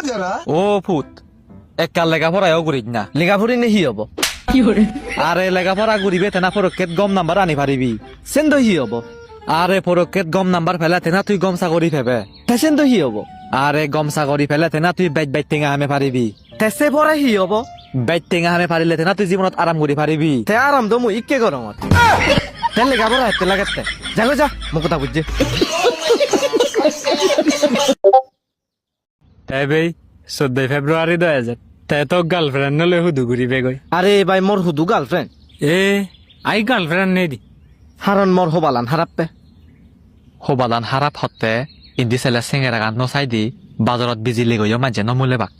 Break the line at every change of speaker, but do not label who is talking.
जरा
ও ফুত একাল লেখাপড়াও করিস না
লেখাপড়ি নে হি হব
আরে লেখাপড়া করিবে তেনা পরক্ষেত গম নাম্বার আনি পারিবি
সেন্দ হি হব
আরে পরক্ষেত গম নাম্বার ফেলা তেনা তুই গম চাকরি ফেবে
সেন্দ হি হব
আরে গম চাকরি ফেলে তেনা তুই বাইট বাইট টেঙা হামে পারিবি
তেসে পরে হি হব
বাইট টেঙা হামে পারিলে তেনা তুই জীবনত আরাম করি পারিবি
তে আরাম তো মুই ইকে গরমত তে লেখাপড়া হাতে লাগাতে যাগো যা মোক কথা বুঝছে
তাই ভাই 14 ফেব্রুয়ারি 2000 তাই তো গার্লফ্রেন্ড নলে হুদু ঘুরিবে গই
আরে ভাই মোর হুদু গার্লফ্রেন্ড
এ আই গার্লফ্রেন্ড নেই দি
হারন মোর হবালান হারাপ্পে
হবালান হারাপ হতে ইন্দি ছেলে চেঙেরা গান নচাই দি বাজারত বিজি লেগৈও মাঝে নমূলে বাক